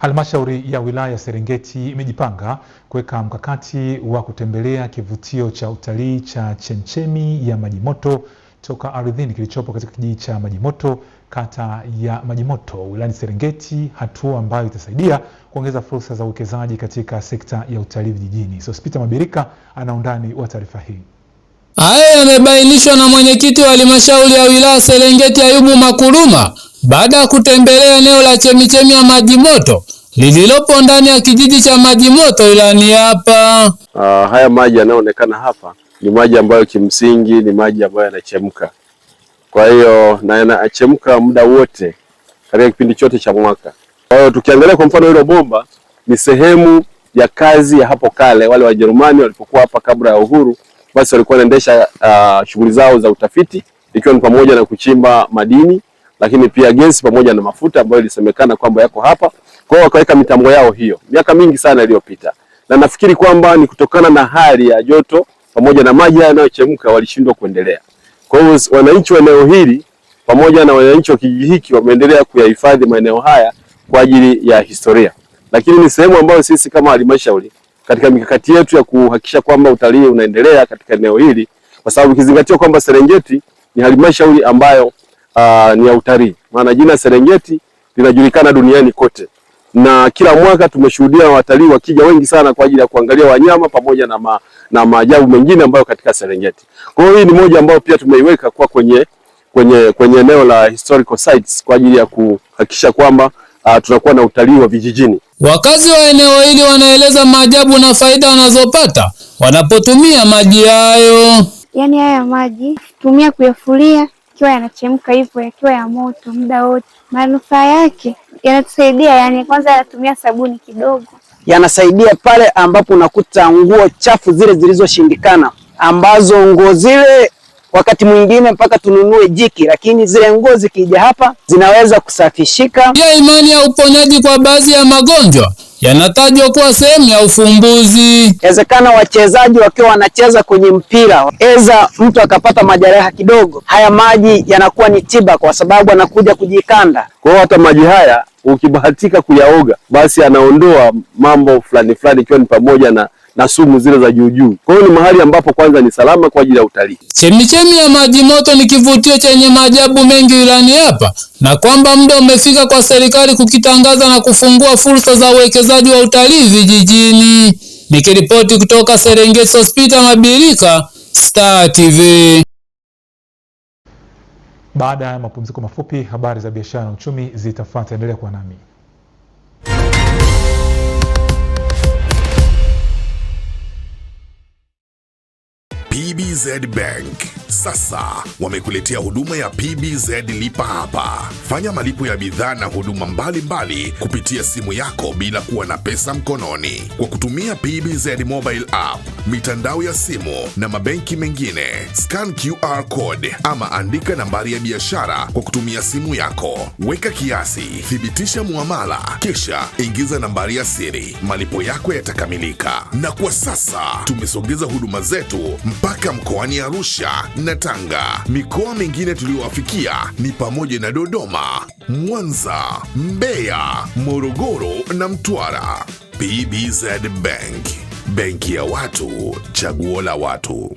Halmashauri ya wilaya Serengeti imejipanga kuweka mkakati wa kutembelea kivutio cha utalii cha Chemchemi ya Majimoto toka ardhini kilichopo katika kijiji cha Majimoto, kata ya Majimoto, wilayani Serengeti, hatua ambayo itasaidia kuongeza fursa za uwekezaji katika sekta ya utalii vijijini. Sospita Mabirika ana undani wa taarifa hii. Haya yamebainishwa na mwenyekiti wa halmashauri ya wilaya Serengeti Ayubu Makuruma baada ya kutembelea eneo la Chemchemi ya Majimoto lililopo ndani ya kijiji cha Majimoto wilayani hapa. Haya maji yanayoonekana hapa ni maji ambayo kimsingi ni maji ambayo yanachemka. Kwa hiyo na yanachemka muda wote katika kipindi chote cha mwaka. Kwa hiyo tukiangalia kwa mfano hilo bomba ni sehemu ya kazi ya hapo kale, wale Wajerumani walipokuwa hapa kabla ya uhuru, basi walikuwa wanaendesha shughuli zao za utafiti, ikiwa ni pamoja na kuchimba madini, lakini pia gesi pamoja na mafuta ambayo ilisemekana kwamba yako hapa. Kwa hiyo wakaweka mitambo yao hiyo miaka mingi sana iliyopita, na nafikiri kwamba ni kutokana na hali ya joto pamoja na maji yanayochemka walishindwa kuendelea. Kwa hiyo wananchi wa eneo hili pamoja na wananchi wa kijiji hiki wameendelea kuyahifadhi maeneo haya kwa ajili ya historia, lakini ni sehemu ambayo sisi kama halmashauri katika mikakati yetu ya kuhakikisha kwamba utalii unaendelea katika eneo hili, kwa sababu kizingatia kwamba Serengeti ni halmashauri ambayo ni ya utalii. Maana jina Serengeti linajulikana duniani kote, na kila mwaka tumeshuhudia watalii wakija wengi sana kwa ajili ya kuangalia wanyama pamoja na maajabu mengine ambayo katika Serengeti. Kwa hiyo hii ni moja ambayo pia tumeiweka kwa kwenye eneo la historical sites kwa ajili ya kuhakikisha kwamba tunakuwa na utalii wa vijijini. Wakazi wa eneo hili wanaeleza maajabu na faida wanazopata wanapotumia maji hayo. Yaani haya maji tumia kuyafulia ikiwa yanachemka hivyo, yakiwa ya moto muda wote. Manufaa yake yanatusaidia, yani kwanza yatumia sabuni kidogo. Yanasaidia pale ambapo unakuta nguo chafu zile zilizoshindikana, ambazo nguo zile wakati mwingine mpaka tununue jiki, lakini zile nguo zikija hapa zinaweza kusafishika. Pia imani ya uponyaji kwa baadhi ya magonjwa yanatajwa kuwa sehemu ya ufumbuzi. Inawezekana wachezaji wakiwa wanacheza kwenye mpira, mtu akapata majeraha kidogo, haya maji yanakuwa ni tiba kwa sababu anakuja kujikanda. Kwa hiyo hata maji haya ukibahatika kuyaoga, basi anaondoa mambo fulani ikiwa ni pamoja na sumu zile za juu. Kwa hiyo ni mahali ambapo kwanza ni salama kwa ajili ya utalii. Chemchemi ya Majimoto ni kivutio chenye maajabu mengi wilayani hapa, na kwamba muda umefika kwa serikali kukitangaza na kufungua fursa za uwekezaji wa utalii vijijini. Nikiripoti kutoka Serengeti, Sospita Mabirika, Star TV. Baada ya mapumziko mafupi, habari za biashara na uchumi zitafuata. Endelea kuwa nami. PBZ Bank sasa wamekuletea huduma ya PBZ Lipa Hapa. Fanya malipo ya bidhaa na huduma mbalimbali kupitia simu yako bila kuwa na pesa mkononi kwa kutumia PBZ Mobile App, mitandao ya simu na mabenki mengine. Scan QR code ama andika nambari ya biashara kwa kutumia simu yako. Weka kiasi, thibitisha muamala, kisha ingiza nambari ya siri. Malipo yako yatakamilika. Na kwa sasa tumesogeza huduma zetu mpaka mkoani Arusha na Tanga. Mikoa mingine tuliowafikia ni pamoja na Dodoma, Mwanza, Mbeya, Morogoro na Mtwara. PBZ Bank, benki ya watu, chaguo la watu.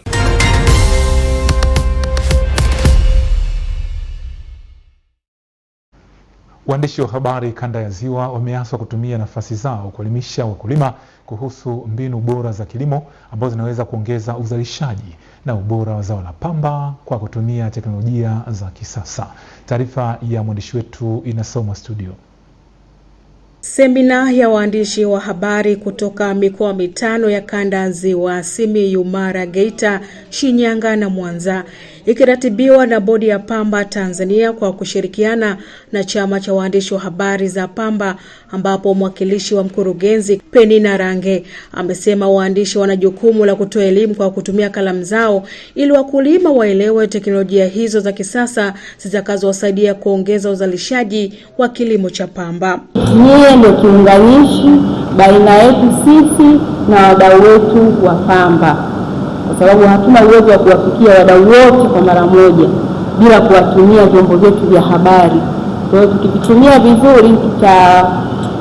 Waandishi wa habari kanda ya Ziwa wameaswa kutumia nafasi zao kuelimisha wakulima kuhusu mbinu bora za kilimo ambazo zinaweza kuongeza uzalishaji na ubora wa zao la pamba kwa kutumia teknolojia za kisasa. Taarifa ya mwandishi wetu inasomwa studio. Semina ya waandishi wa habari kutoka mikoa mitano ya kanda ya Ziwa, Simiyu, Mara, Geita, Shinyanga na Mwanza, ikiratibiwa na Bodi ya Pamba Tanzania kwa kushirikiana na Chama cha Waandishi wa Habari za Pamba, ambapo mwakilishi wa mkurugenzi Penina Range amesema waandishi wana jukumu la kutoa elimu kwa kutumia kalamu zao ili wakulima waelewe teknolojia hizo za kisasa zitakazowasaidia kuongeza uzalishaji wa kilimo cha pamba. Yeye ndio kiunganishi baina yetu sisi na wadau wetu wa pamba, kwa sababu hatuna uwezo wa kuwafikia wadau wote kwa mara moja bila kuwatumia vyombo vyetu vya habari. Kwa hiyo tukivitumia vizuri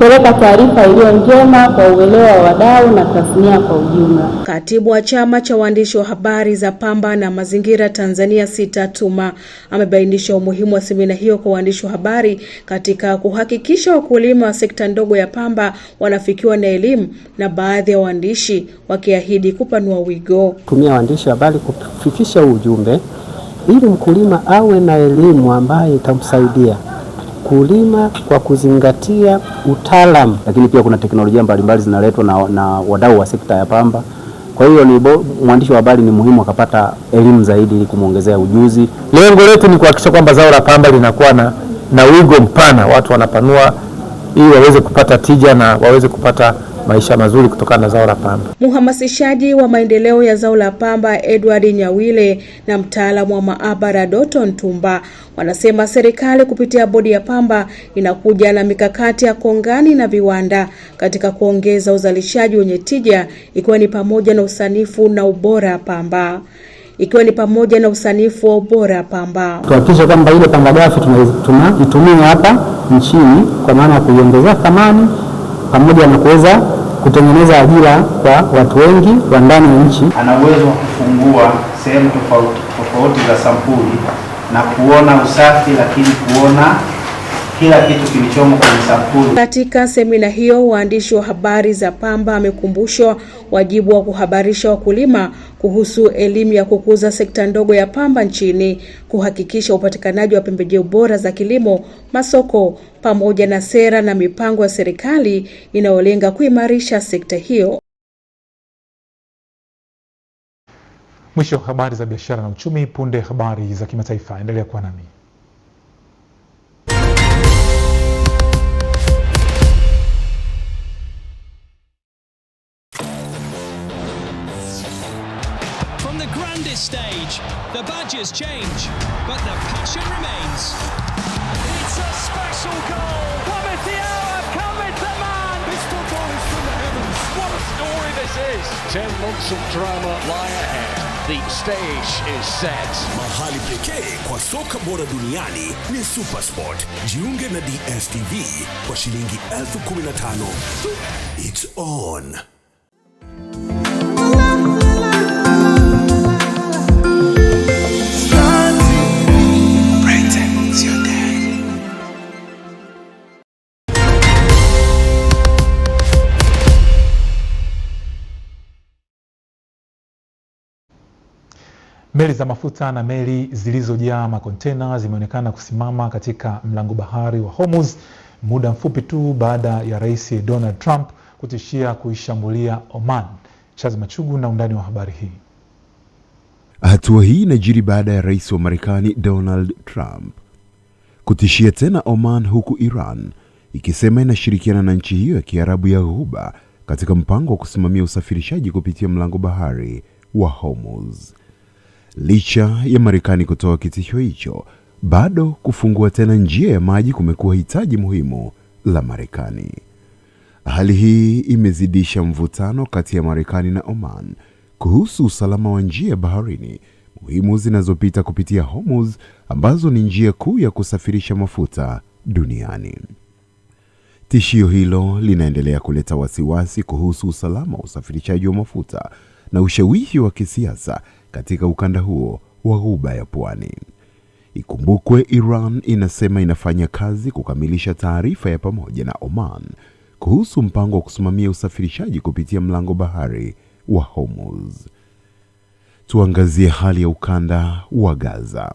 kupeleka taarifa iliyo njema kwa uelewa wa wadau na tasnia kwa ujumla. Katibu wa Chama cha Waandishi wa Habari za Pamba na Mazingira Tanzania Sita Tuma amebainisha umuhimu wa semina hiyo kwa waandishi wa habari katika kuhakikisha wakulima wa sekta ndogo ya pamba wanafikiwa na elimu, na baadhi ya waandishi wakiahidi kupanua wigo. Tumia waandishi wa habari kufikisha ujumbe ili mkulima awe na elimu ambayo itamsaidia kulima kwa kuzingatia utaalamu, lakini pia kuna teknolojia mbalimbali zinaletwa na wadau wa sekta ya pamba. Kwa hiyo mwandishi wa habari ni muhimu akapata elimu zaidi ili kumuongezea ujuzi. Lengo letu ni kuhakikisha kwamba zao la pamba linakuwa na wigo mpana, watu wanapanua ili waweze kupata tija na waweze kupata maisha mazuri kutokana na zao la pamba. Mhamasishaji wa maendeleo ya zao la pamba Edward Nyawile na mtaalamu wa maabara Doto Ntumba wanasema serikali kupitia bodi ya pamba inakuja na mikakati ya kongani na viwanda katika kuongeza uzalishaji wenye tija, ikiwa ni pamoja na usanifu na ubora pamba. Tuhakikishe kwamba ile pamba ghafi tunaitumia hapa nchini kwa maana ya kuiongezea thamani pamoja na kuweza kutengeneza ajira kwa watu wengi wa ndani ya nchi. Ana uwezo wa kufungua sehemu tofauti za sampuli na kuona usafi, lakini kuona kila kitu kilichomo kwenye sampuli. Katika semina hiyo, waandishi wa habari za pamba wamekumbushwa wajibu wa kuhabarisha wakulima kuhusu elimu ya kukuza sekta ndogo ya pamba nchini, kuhakikisha upatikanaji wa pembejeo bora za kilimo, masoko, pamoja na sera na mipango ya serikali inayolenga kuimarisha sekta hiyo. Mwisho habari za biashara na uchumi. Punde habari za kimataifa. Endelea kuwa nami. From the grandest stage, the badges change, but the passion remains. It's a special goal. Cometh the hour, cometh the man. This football is from the heavens. What a story this is. 10 months of drama lie ahead. The stage is set. Mahali pekee kwa soka bora duniani ni SuperSport. Jiunge na DStv kwa shilingi 15,000. It's on. Meli za mafuta na meli zilizojaa makontena zimeonekana kusimama katika mlango bahari wa Hormuz muda mfupi tu baada ya Rais Donald Trump kutishia kuishambulia Oman. Charles Machugu na undani wa habari hii. Hatua hii inajiri baada ya Rais wa Marekani Donald Trump kutishia tena Oman, huku Iran ikisema inashirikiana na nchi hiyo ya Kiarabu ya Ghuba katika mpango wa kusimamia usafirishaji kupitia mlango bahari wa Hormuz. Licha ya Marekani kutoa kitisho hicho, bado kufungua tena njia ya maji kumekuwa hitaji muhimu la Marekani. Hali hii imezidisha mvutano kati ya Marekani na Oman kuhusu usalama wa njia baharini muhimu zinazopita kupitia Hormuz, ambazo ni njia kuu ya kusafirisha mafuta duniani. Tishio hilo linaendelea kuleta wasiwasi kuhusu usalama wa usafirishaji wa mafuta na ushawishi wa kisiasa katika ukanda huo wa Ghuba ya Pwani. Ikumbukwe, Iran inasema inafanya kazi kukamilisha taarifa ya pamoja na Oman kuhusu mpango wa kusimamia usafirishaji kupitia mlango bahari wa Hormuz. Tuangazie hali ya ukanda wa Gaza.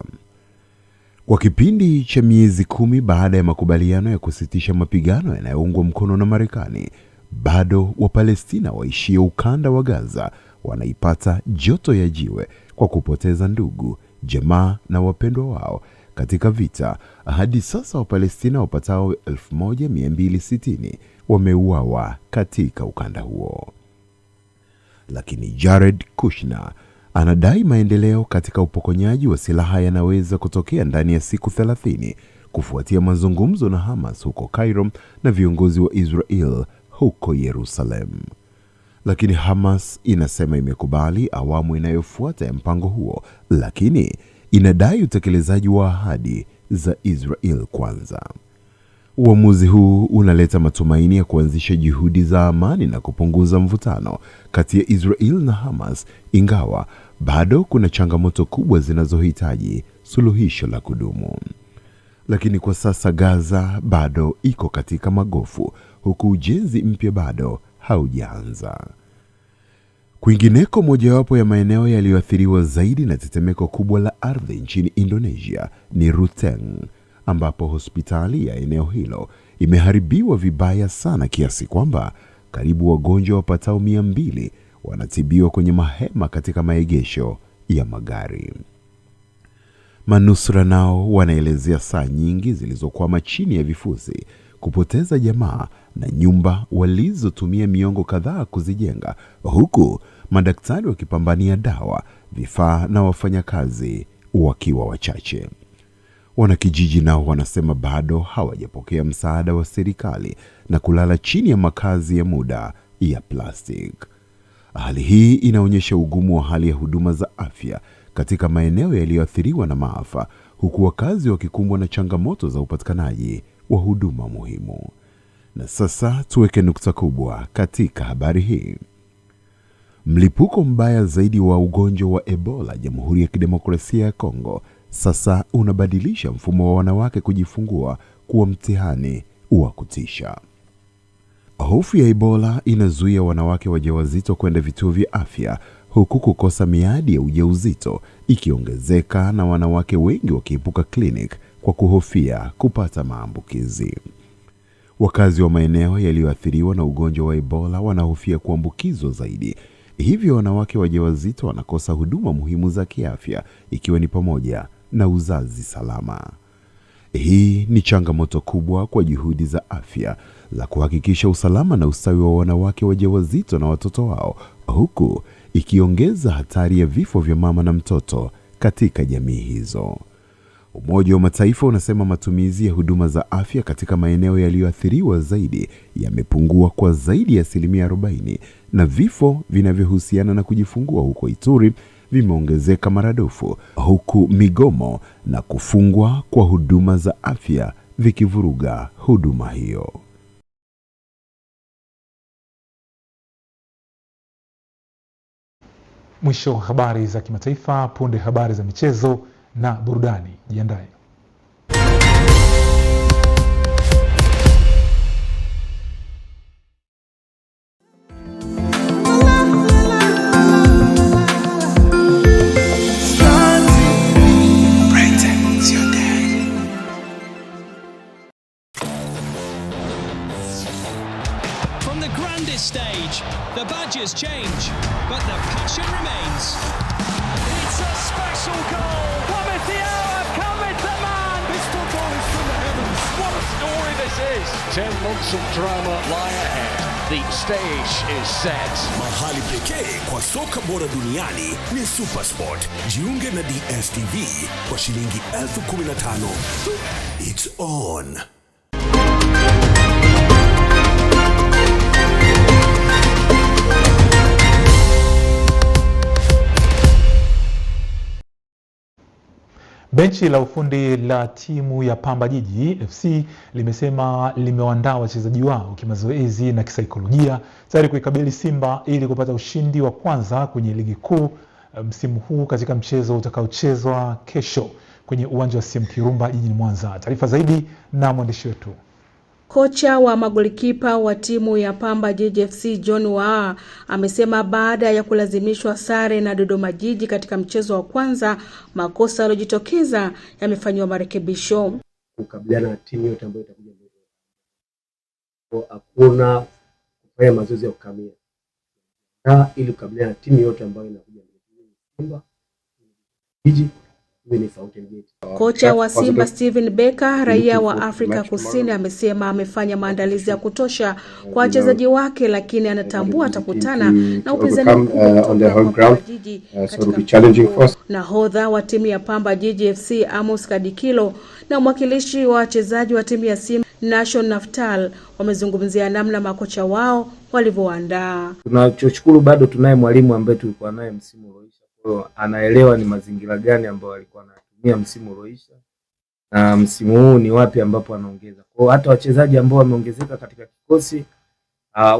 Kwa kipindi cha miezi 10 baada ya makubaliano ya kusitisha mapigano yanayoungwa mkono na Marekani, bado Wapalestina waishio ukanda wa Gaza wanaipata joto ya jiwe kwa kupoteza ndugu, jamaa na wapendwa wao katika vita. Hadi sasa Wapalestina wapatao 1260 wameuawa katika ukanda huo. Lakini Jared Kushner anadai maendeleo katika upokonyaji wa silaha yanaweza kutokea ndani ya siku 30 kufuatia mazungumzo na Hamas huko Cairo na viongozi wa Israel huko Yerusalem. Lakini Hamas inasema imekubali awamu inayofuata ya mpango huo, lakini inadai utekelezaji wa ahadi za Israel kwanza. Uamuzi huu unaleta matumaini ya kuanzisha juhudi za amani na kupunguza mvutano kati ya Israel na Hamas, ingawa bado kuna changamoto kubwa zinazohitaji suluhisho la kudumu. Lakini kwa sasa Gaza bado iko katika magofu, huku ujenzi mpya bado haujaanza. Kwingineko, mojawapo ya maeneo yaliyoathiriwa zaidi na tetemeko kubwa la ardhi nchini Indonesia ni Ruteng, ambapo hospitali ya eneo hilo imeharibiwa vibaya sana kiasi kwamba karibu wagonjwa wapatao 200 wanatibiwa kwenye mahema katika maegesho ya magari. Manusura nao wanaelezea saa nyingi zilizokwama chini ya vifusi, kupoteza jamaa na nyumba walizotumia miongo kadhaa kuzijenga, huku madaktari wakipambania dawa, vifaa na wafanyakazi wakiwa wachache. Wanakijiji nao wanasema bado hawajapokea msaada wa serikali na kulala chini ya makazi ya muda ya plastic. Hali hii inaonyesha ugumu wa hali ya huduma za afya katika maeneo yaliyoathiriwa na maafa, huku wakazi wakikumbwa na changamoto za upatikanaji wa huduma muhimu. Na sasa tuweke nukta kubwa katika habari hii. Mlipuko mbaya zaidi wa ugonjwa wa Ebola Jamhuri ya Kidemokrasia ya Kongo sasa unabadilisha mfumo wa wanawake kujifungua kuwa mtihani wa kutisha. Hofu ya Ebola inazuia wanawake wajawazito kwenda vituo vya afya, huku kukosa miadi ya ujauzito ikiongezeka na wanawake wengi wakiepuka klinik kwa kuhofia kupata maambukizi. Wakazi wa maeneo yaliyoathiriwa na ugonjwa wa Ebola wanahofia kuambukizwa zaidi. Hivyo wanawake wajawazito wanakosa huduma muhimu za kiafya, ikiwa ni pamoja na uzazi salama. Hii ni changamoto kubwa kwa juhudi za afya za kuhakikisha usalama na ustawi wa wanawake wajawazito na watoto wao, huku ikiongeza hatari ya vifo vya mama na mtoto katika jamii hizo. Umoja wa Mataifa unasema matumizi ya huduma za afya katika maeneo yaliyoathiriwa zaidi yamepungua kwa zaidi ya 40%, na vifo vinavyohusiana na kujifungua huko Ituri vimeongezeka maradufu, huku migomo na kufungwa kwa huduma za afya vikivuruga huduma hiyo. Mwisho habari za kimataifa. Punde habari za michezo na burudani. Jiandae. From the grandest stage, the badges change, but the passion remains. It's a special goal. Wametiawa cometh the man. This football is from the heavens. What a story this is. 10 months of drama lie ahead. The stage is set. Mahali pekee kwa soka bora duniani ni SuperSport. Jiunge na DStv kwa shilingi 15,000. It's on. Benchi la ufundi la timu ya Pamba Jiji FC limesema limewaandaa wachezaji wao kimazoezi na kisaikolojia tayari kuikabili Simba ili kupata ushindi wa kwanza kwenye ligi kuu msimu huu katika mchezo utakaochezwa kesho kwenye uwanja wa CM Kirumba jijini Mwanza. Taarifa zaidi na mwandishi wetu. Kocha wa magolikipa wa timu ya Pamba Jiji FC John Waa amesema baada ya kulazimishwa sare na Dodoma Jiji katika mchezo wa kwanza, makosa yaliyojitokeza yamefanywa marekebisho. Kukabiliana na timu yote ambayo itakuja mbele. Kwa hakuna kufanya mazoezi ya kukamia. Ili kukabiliana na timu yote ambayo inakuja mbele. Simba Jiji ni Fountain Gate. Kocha wa Simba Steven Becker, raia wa Afrika Kusini, amesema amefanya maandalizi ya kutosha kwa wachezaji wake, lakini anatambua atakutana na upinzani mkubwa wa Jiji. Nahodha wa timu ya Pamba Jiji FC Amos Kadikilo na mwakilishi wa wachezaji wa timu ya Simba Nation Naftal wamezungumzia namna makocha wao walivyoandaa. Tunachoshukuru bado tunaye mwalimu ambaye tulikuwa naye msimu uliopita. Kwa hiyo anaelewa ni mazingira gani ambayo alikuwa anatumia msimu uliopita. na msimu huu ni wapi ambapo anaongeza. Kwa hata wachezaji ambao wameongezeka katika kikosi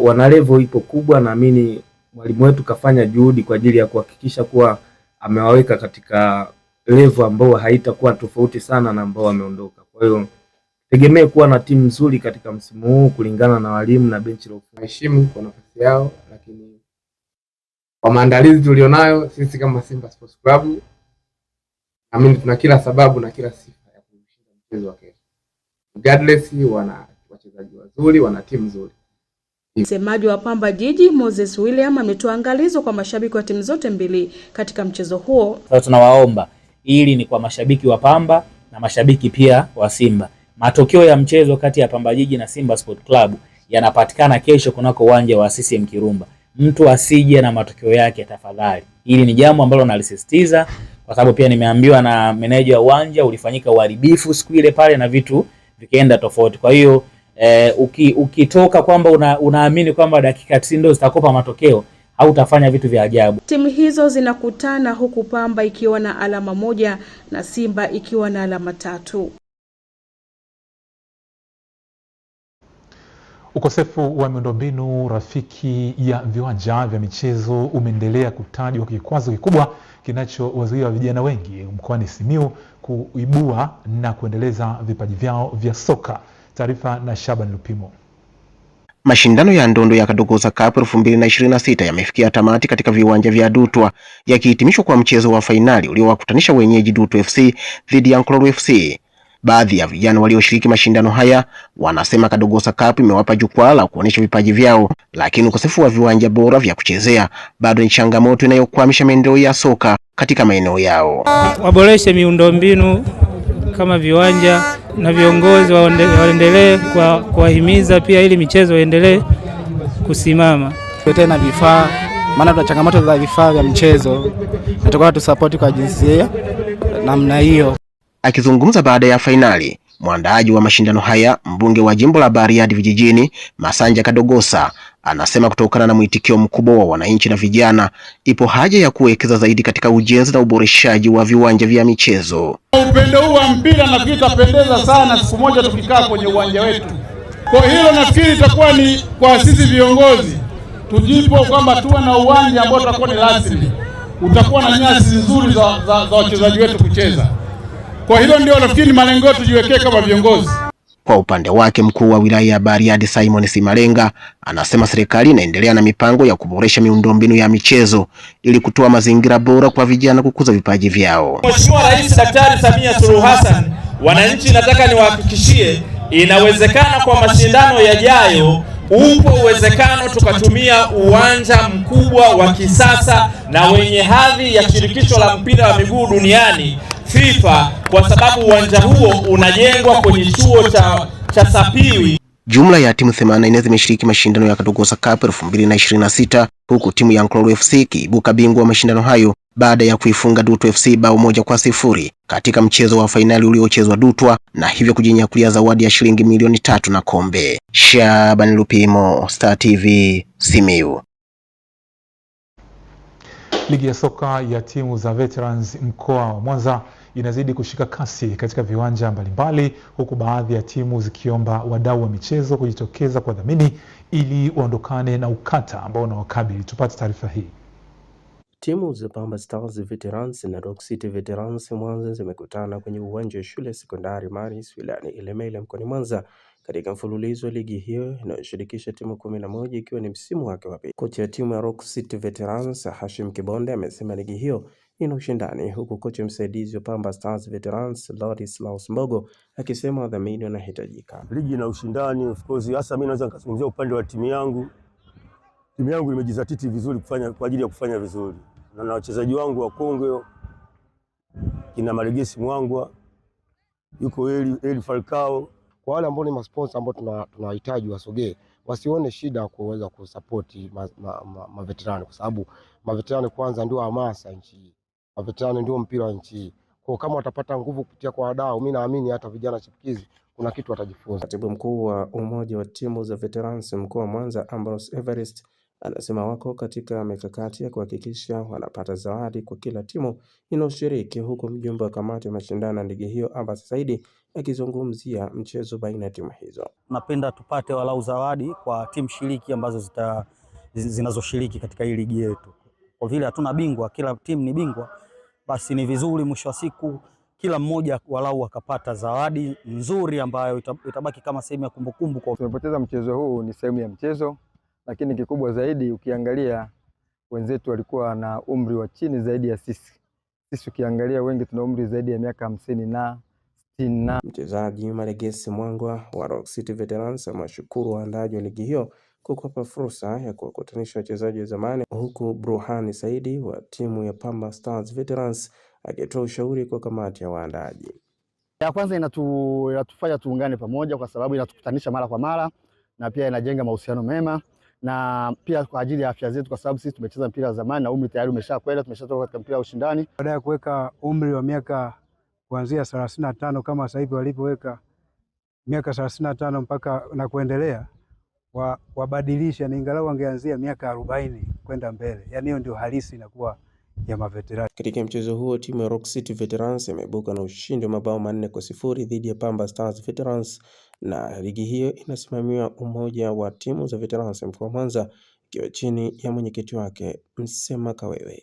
wana level ipo kubwa, naamini mwalimu wetu kafanya juhudi kwa ajili ya kuhakikisha kuwa amewaweka katika level ambao haitakuwa tofauti sana na ambao wameondoka. Kwa hiyo tegemee kuwa na timu nzuri katika msimu huu kulingana na walimu na benchi la ufundi. Heshimu kwa nafasi yao, lakini kwa maandalizi tulionayo sisi kama Simba Sports Club, naamini tuna kila sababu na kila sifa ya kushinda mchezo wa kesho. Regardless, wana wachezaji wazuri, wana timu nzuri. Msemaji wa Pamba Jiji Moses William ametoa angalizo kwa mashabiki wa timu zote mbili katika mchezo huo. Sasa tunawaomba, ili ni kwa mashabiki wa Pamba na mashabiki pia wa Simba, matokeo ya mchezo kati ya Pamba Jiji na Simba Sport Club yanapatikana kesho kunako uwanja wa CCM Kirumba. Mtu asije na matokeo yake tafadhali. Hili ni jambo ambalo nalisisitiza kwa sababu pia nimeambiwa na meneja wa uwanja ulifanyika uharibifu siku ile pale na vitu vikaenda tofauti. Kwa hiyo ukitoka kwamba unaamini kwamba dakika 90 ndio zitakopa matokeo, hautafanya vitu vya ajabu. Timu hizo zinakutana huku Pamba ikiwa na alama 1 na Simba ikiwa na alama 3. Ukosefu wa miundombinu rafiki ya viwanja vya michezo umeendelea kutajwa kikwazo kikubwa kinachowazuia vijana wengi mkoani Simiyu kuibua na kuendeleza vipaji vyao vya soka. Taarifa na Shaban Lupimo. Mashindano ya ndondo ya Kadogosa Cup 2026 yamefikia tamati katika viwanja vya Dutwa, yakihitimishwa kwa mchezo wa fainali uliowakutanisha wenyeji Dutu FC dhidi ya Nkololo FC. Baadhi ya vijana walioshiriki mashindano haya wanasema Kadogosa Cup imewapa jukwaa la kuonesha vipaji vyao, lakini ukosefu wa viwanja bora vya kuchezea bado ni changamoto inayokwamisha maendeleo ya soka katika maeneo yao. Waboreshe miundombinu kama viwanja na viongozi waendelee kuwahimiza pia ili michezo iendelee kusimama. Tena vifaa, maana tuna changamoto za vifaa vya michezo. Nataka tu support kwa jinsia namna hiyo. Akizungumza baada ya fainali, mwandaaji wa mashindano haya, mbunge wa jimbo la Bariadi Vijijini, Masanja Kadogosa, anasema kutokana na mwitikio mkubwa wa wananchi na vijana, ipo haja ya kuwekeza zaidi katika ujenzi na uboreshaji wa viwanja vya michezo. Upendo huu wa mpira nafikiri itapendeza sana siku moja tukikaa kwenye uwanja wetu. Kwa hilo nafikiri itakuwa ni kwa sisi viongozi tujipo kwamba tuwe na uwanja ambao utakuwa ni rasmi, utakuwa na nyasi nzuri za wachezaji wetu kucheza. Kwa hilo ndio nafikiri malengo yetu tujiwekee kama viongozi. Kwa upande wake, mkuu wa wilaya ya Bariadi Simon Simalenga anasema serikali inaendelea na mipango ya kuboresha miundombinu ya michezo ili kutoa mazingira bora kwa vijana kukuza vipaji vyao. Mheshimiwa Rais Daktari Samia Suluhu Hassan, wananchi nataka niwahakikishie inawezekana kwa mashindano yajayo, upo uwezekano tukatumia uwanja mkubwa wa kisasa na wenye hadhi ya shirikisho la mpira wa miguu duniani FIFA, kwa sababu uwanja huo unajengwa kwenye chuo cha Sapiwi. Jumla ya timu 84 zimeshiriki mashindano ya Kadogosa Cup 2026, huku timu ya Nkololo FC kiibuka bingwa wa mashindano hayo baada ya kuifunga Dutu FC bao 1-0 katika mchezo wa fainali uliochezwa Dutwa, na hivyo kujinyakulia zawadi ya shilingi milioni 3 na kombe. Shaban Lupimo, Star TV, Simiyu. Ligi ya soka ya timu za veterans mkoa wa Mwanza inazidi kushika kasi katika viwanja mbalimbali, huku baadhi ya timu zikiomba wadau wa michezo kujitokeza kwa dhamini ili waondokane na ukata ambao unawakabili. Tupate taarifa hii. Timu za Pamba Stars Veterans na Rock City Veterans Mwanza zimekutana kwenye uwanja wa shule sekondari Maris wilayani Ilemela mkoani Mwanza katika mfululizo wa ligi hiyo inayoshirikisha timu 11 ikiwa ni msimu wake wa pili. Kocha ya timu ya Rock City Veterans Hashim Kibonde amesema ligi hiyo ina ushindani, huku kocha msaidizi wa Pamba Stars Veterans Ladislaus Mbogo akisema wadhamini wanahitajika. Ligi ina ushindani, of course, hasa mimi naweza nikazungumzia upande wa timu yangu. Timu yangu imejizatiti vizuri kwa ajili ya kufanya vizuri. Na wachezaji wangu wa Kongo kina Maregesi Mwangwa, yuko Eli Falcao. Kwa wale ambao ni masponsor ambao tunahitaji wasogee, wasione shida kuweza kusupport maveterani, kwa sababu maveterani kwanza ndio hamasa nchi hii. Maveterani ndio mpira wa nchi hii. Kwa kama watapata nguvu kupitia kwa wadau, mimi naamini hata vijana chipukizi kuna kitu watajifunza. Katibu mkuu wa umoja wa timu za veterans mkoa wa Mwanza Ambrose Everest Anasema wako katika mikakati ya kuhakikisha wanapata zawadi kwa kila timu inayoshiriki, huku mjumbe wa kamati ya mashindano ya ligi hiyo Abbas Saidi akizungumzia mchezo baina ya timu hizo. Napenda tupate walau zawadi kwa timu shiriki ambazo zinazoshiriki katika hii ligi yetu. Kwa vile hatuna bingwa, kila timu ni bingwa, basi ni vizuri mwisho wa siku kila mmoja walau akapata zawadi nzuri ambayo itabaki kama sehemu ya kumbukumbu. Tumepoteza mchezo huu, ni sehemu ya mchezo, lakini kikubwa zaidi ukiangalia wenzetu walikuwa na umri wa chini zaidi ya sisi. Sisi ukiangalia wengi tuna umri zaidi ya miaka 50 na 60 na. Mchezaji Malegesi Mwangwa wa Rock City Veterans ameshukuru waandaaji wa ligi hiyo kwa kuwapa fursa ya kuwakutanisha wachezaji wa zamani, huku Bruhani Saidi wa timu ya Pamba Stars Veterans akitoa ushauri kwa kamati ya waandaaji. Ya kwanza inatufanya tuungane pamoja kwa sababu inatukutanisha mara kwa mara na pia inajenga mahusiano mema, na pia kwa ajili ya afya zetu, kwa sababu sisi tumecheza mpira wa zamani na umri tayari umeshakwenda, tumeshatoka katika mpira wa ushindani. Baada ya kuweka umri wa miaka kuanzia 35 kama sasa hivi walipoweka miaka 35 mpaka na kuendelea, wabadilisha, ni ingalau wangeanzia miaka 40 kwenda mbele. Yaani hiyo ndio halisi inakuwa ya maveterani. Katika mchezo huo timu ya Rock City Veterans imeibuka na ushindi wa mabao 4-0 dhidi ya Pamba Stars Veterans, na ligi hiyo inasimamiwa umoja wa timu za veterans mkoa wa Mwanza ikiwa chini ya mwenyekiti wake Msema Kawewe.